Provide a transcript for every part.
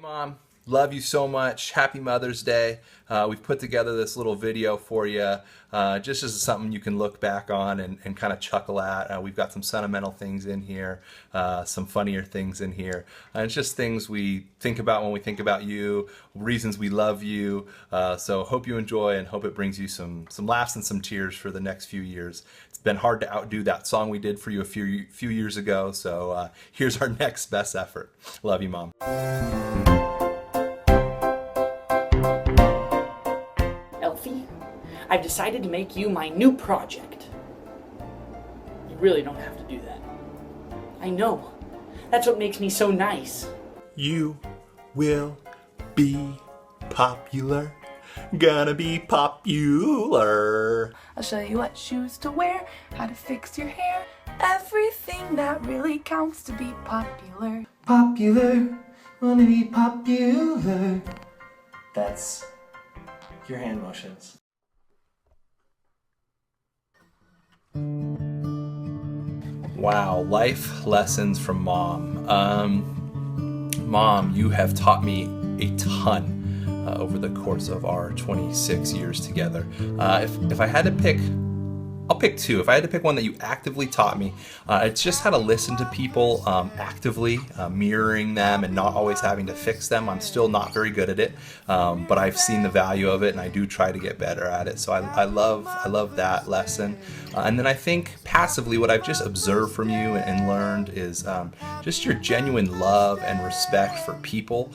Mom, love you so much. Happy Mother's Day. We've put together this little video for you just as something you can look back on and kind of chuckle at. We've got some sentimental things in here, some funnier things in here. It's just things we think about when we think about you, reasons we love you. So hope you enjoy and hope it brings you some laughs and some tears for the next few years. It's been hard to outdo that song we did for you a few years ago. So here's our next best effort. Love you, Mom. Elfie, I've decided to make you my new project. You really don't have to do that. I know. That's what makes me so nice. You will be popular. Gonna be popular. I'll show you what shoes to wear, how to fix your hair, everything that really counts to be popular. Popular, wanna be popular. That's your hand motions. Wow, life lessons from Mom. Mom, you have taught me a ton over the course of our 26 years together. If I had to pick, I'll pick two. If I had to pick one that you actively taught me, it's just how to listen to people actively, mirroring them and not always having to fix them. I'm still not very good at it, but I've seen the value of it and I do try to get better at it. So I love that lesson. And then I think passively what I've just observed from you and learned is just your genuine love and respect for people.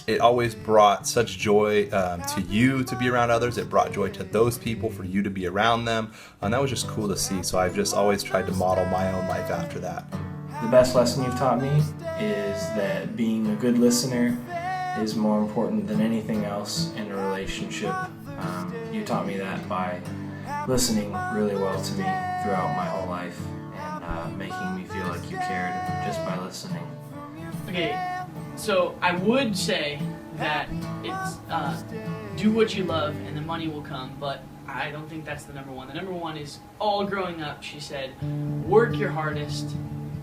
It always brought such joy to you to be around others. It brought joy to those people for you to be around them. And that was just cool to see. So I've just always tried to model my own life after that. The best lesson you've taught me is that being a good listener is more important than anything else in a relationship. You taught me that by listening really well to me throughout my whole life and making me feel like you cared just by listening. Okay, so I would say that it's do what you love and the money will come, but I don't think that's the number one. The number one is all growing up, she said, work your hardest,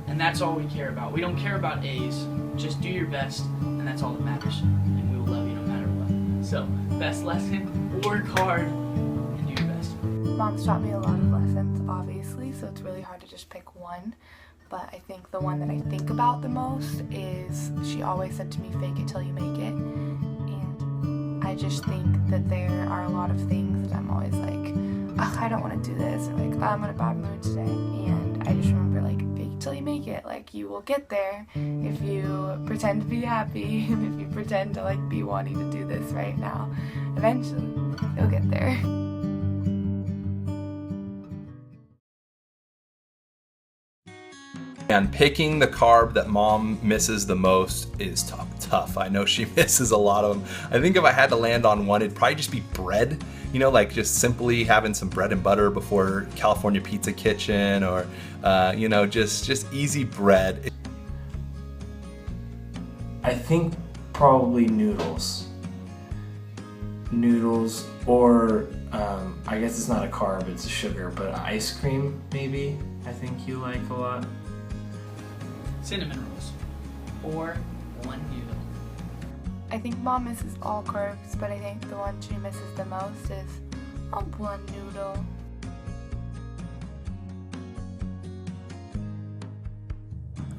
and that's all we care about. We don't care about A's, just do your best, and that's all that matters, and we will love you no matter what. So, best lesson, work hard and do your best. Mom's taught me a lot of lessons, obviously, so it's really hard to just pick one. But I think the one that I think about the most is she always said to me, fake it till you make it. And I just think that there are a lot of things that I'm always like, ugh, I don't want to do this, or like, I'm in a bad mood today. And I just remember, like, fake it till you make it. Like, you will get there if you pretend to be happy and if you pretend to, like, be wanting to do this right now. Eventually, you'll get there. And picking the carb that Mom misses the most is tough. I know she misses a lot of them. I think if I had to land on one, it'd probably just be bread. You know, like just simply having some bread and butter before California Pizza Kitchen, or you know, just easy bread. I think probably noodles. Noodles, or I guess it's not a carb, it's a sugar, but ice cream maybe, I think you like a lot. Cinnamon rolls, or one noodle. I think Mom misses all carbs, but I think the one she misses the most is one noodle.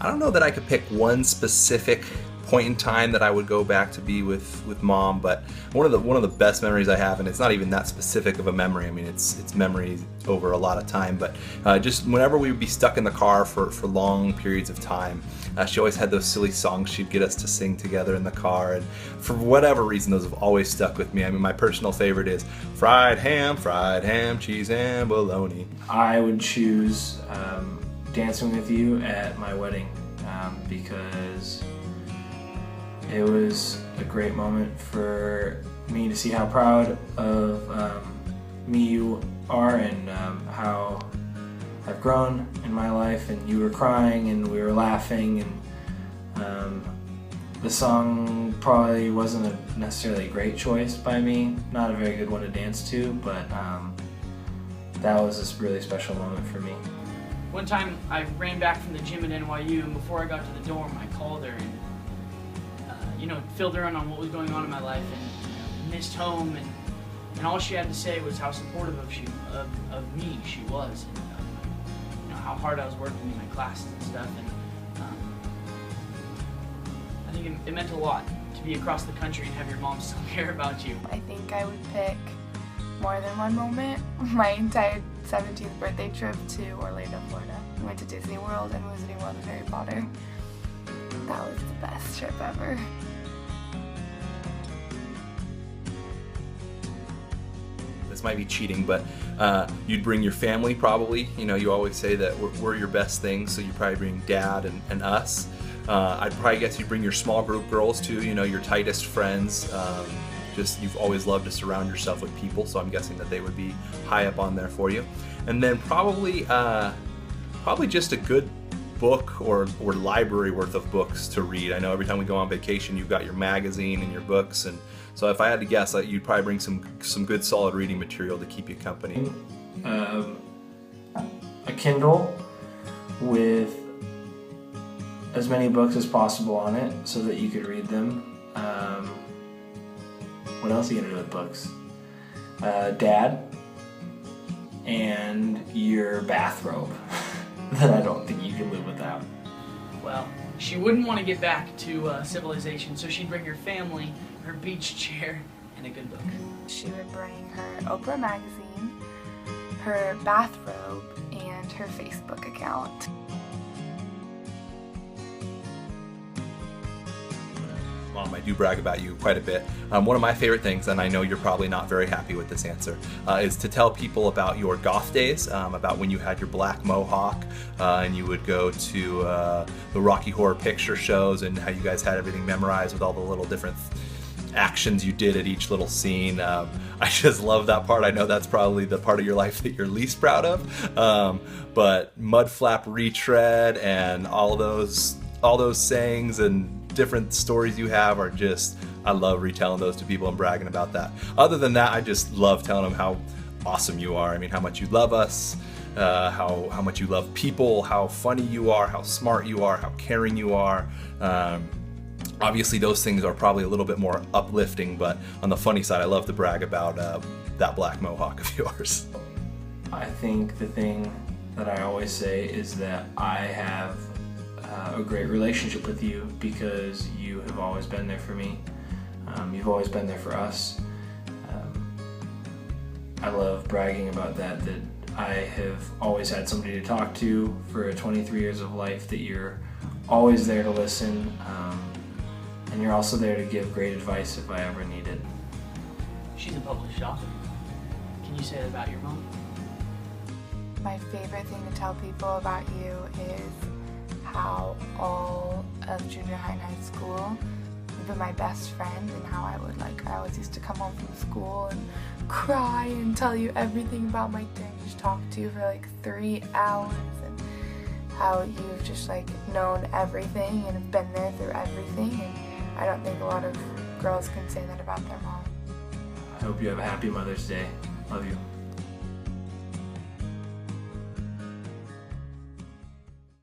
I don't know that I could pick one specific point in time that I would go back to be with Mom, but one of the best memories I have, and it's not even that specific of a memory. I mean, it's memories over a lot of time, but just whenever we would be stuck in the car for long periods of time, she always had those silly songs she'd get us to sing together in the car, and for whatever reason, those have always stuck with me. I mean, my personal favorite is fried ham, cheese, and bologna. I would choose Dancing with You at my wedding because it was a great moment for me to see how proud of me you are and how I've grown in my life, and you were crying and we were laughing, and the song probably wasn't necessarily a great choice by me, not a very good one to dance to, but that was a really special moment for me. One time I ran back from the gym at NYU, and before I got to the dorm I called her and filled her in on what was going on in my life, and missed home, and all she had to say was how supportive of me she was, and how hard I was working in my classes and stuff, and I think it meant a lot to be across the country and have your mom still care about you. I think I would pick more than one moment. My entire 17th birthday trip to Orlando, Florida. We went to Disney World and Wizarding World with Harry Potter. That was the best trip ever. This might be cheating, but you'd bring your family probably. You always say that we're your best things, so you probably bring Dad and us. I'd probably guess you'd bring your small group girls too, your tightest friends. You've always loved to surround yourself with people, so I'm guessing that they would be high up on there for you. And then probably just a good book or library worth of books to read. I know every time we go on vacation, you've got your magazine and your books, and so if I had to guess, you'd probably bring some good solid reading material to keep you company. A Kindle with as many books as possible on it so that you could read them. What else are you gonna do with books? Dad, and your bathrobe that I don't think you can live without. Well, she wouldn't want to get back to civilization, so she'd bring her family, her beach chair, and a good book. She would bring her Oprah magazine, her bathrobe, and her Facebook account. Mom, I do brag about you quite a bit. One of my favorite things, and I know you're probably not very happy with this answer, is to tell people about your goth days, about when you had your black mohawk and you would go to the Rocky Horror Picture Shows, and how you guys had everything memorized with all the little different actions you did at each little scene. I just love that part. I know that's probably the part of your life that you're least proud of, but mud flap retread and all those sayings and different stories you have are just, I love retelling those to people and bragging about that. Other than that, I just love telling them how awesome you are. I mean, how much you love us, how much you love people, how funny you are, how smart you are, how caring you are. Obviously those things are probably a little bit more uplifting, but on the funny side, I love to brag about that black mohawk of yours. I think the thing that I always say is that I have a great relationship with you because you have always been there for me. You've always been there for us. I love bragging about that I have always had somebody to talk to for 23 years of life, that you're always there to listen, and you're also there to give great advice if I ever need it. She's a published author. Can you say that about your mom? My favorite thing to tell people about you is how all of junior high and high school you've been my best friend, and how I always used to come home from school and cry and tell you everything about my day, just talk to you for 3 hours, and how you've just known everything and have been there through everything, and I don't think a lot of girls can say that about their mom. I hope you have a happy Mother's Day. Love you.